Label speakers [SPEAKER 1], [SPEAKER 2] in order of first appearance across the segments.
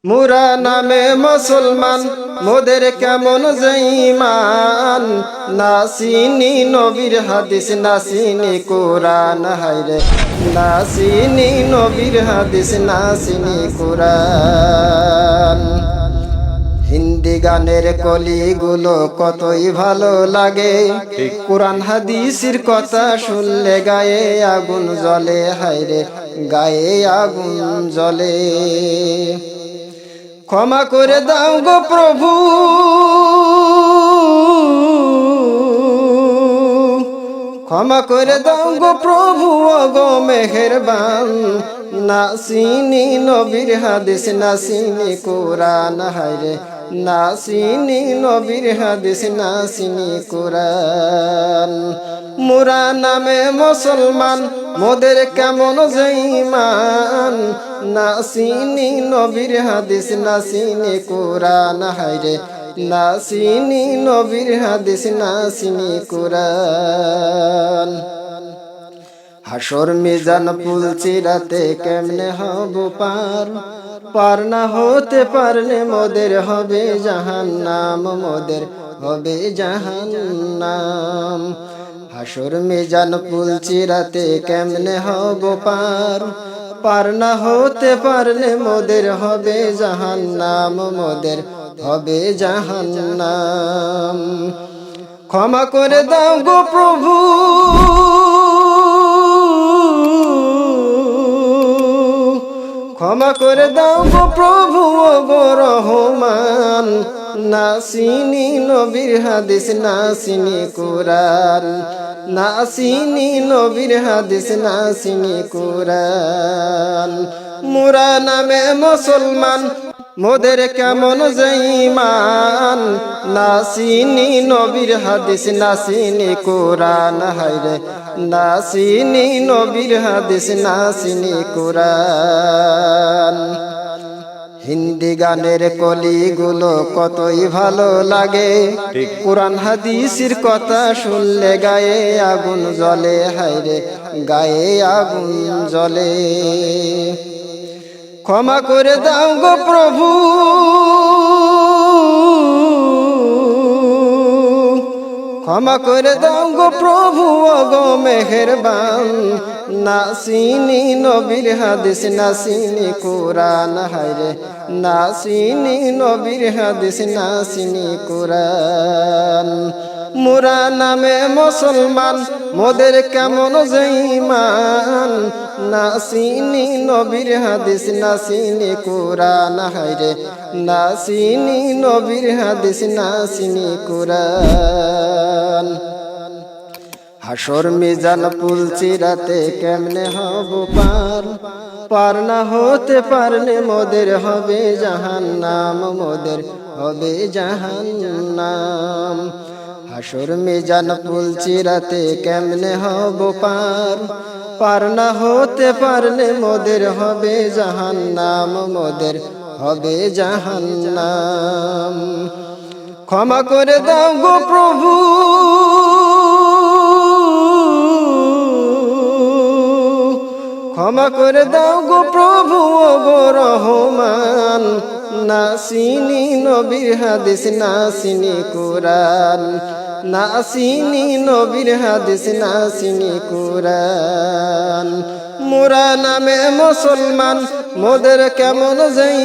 [SPEAKER 1] মুরা নামে মুসলমান মোদের কেমন ঈমান নাসিনি নবীর হাদিস নাসিনি কোরআন হায়রে নাসিনি নবীর হাদিস নাসিনি কোরআন হিন্দি গানের কলিগুলো কতই ভালো লাগে কোরআন হাদিসের কথা শুনলে গায়ে আগুন জ্বলে হায়রে গায়ে আগুন জ্বলে ক্ষমা করে দাও গো প্রভু ক্ষমা করে দাও গো প্রভু গো মেহেরবান নাসিনি নবীর হাদিস নাসিনি কোরআন হায়রে নাসিনি নবীর হাদিস নাসিনি কোরআন মুরা নামে মুসলমান মোদের কেমন ঈমান নাসিনি নবীর হাদিস নাসিনি কোরআন হায়রে নাসিনি নবীর হাদিস নাসিনি কোরআন হাসর মিজান পুল চিরাতে কেমনে হব পার পার না হতে পারলে মোদের হবে জাহান্নাম মোদের হবে জাহান্নাম হাসর মিজান পুল চিরাতে কেমনে হব পার পার না হতে পারলে মোদের হবে জাহান্নাম মোদের হবে জাহান্নাম ক্ষমা করে দাও গো প্রভু ক্ষমা করে দাও গো প্রভু গো রহমান নাসিনি নবীর হাদিস নাসিনি কোরআন নাসিনি নবীর হাদিস নাসিনি কোরআন মুরা নামে মুসলমান মোদের কেমন ঈমান নাসিনি নবীর হাদিস নাসিনি কোরআন হায়রে নাসিনি নবীর হাদিস নাসিনি কোরআন হিন্দি গানের কলিগুলো কতই ভালো লাগে কোরআন হাদিসের কথা শুনলে গায়ে আগুন জ্বলে হায়রে গায়ে আগুন জ্বলে ক্ষমা করে দাও গো প্রভু ক্ষমা করে দাও গো প্রভু গো মেহেরবান নাসিনি নবীর হাদিস নাসিনি কোরআন হায়রে নাসিনি নবীর হাদিস নাসিনি কোরআন মুরা নামে মুসলমান মোদের কেমন ঈমান নাসিনি নবীর হাদিস নাসিনি কোরআন হায়রে নাসিনি নবীর হাদিস নাসিনি কোরআন হাসর মিজান পুল চিরাতে কেমনে হব পার পার না হতে পারলে মোদের হবে জাহান্নাম মোদের হবে জাহান্নাম হাসর মিজান পুল চিরাতে কেমনে হব পার পার না হতে পারলে মোদের হবে জাহান্নাম মোদের হবে জাহান্নাম ক্ষমা করে দাও গো প্রভু ক্ষমা করে দাও গো প্রভু গো রহমান নাসিনি নবীর হাদিস নাসিনি কোরআন নাসিনি নবীর হাদিস নাসিনি কোরআন মুরা নামে মুসলমান মোদের কেমন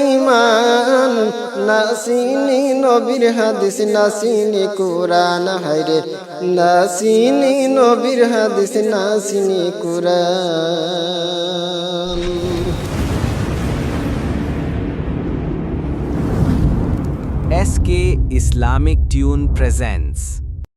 [SPEAKER 1] ঈমান নাসিনি নবীর হাদিস নাসিনি কোরআন হায়রে নাসিনি নবীর হাদিস নাসিনি কোরআন
[SPEAKER 2] SK Islamic Tune presents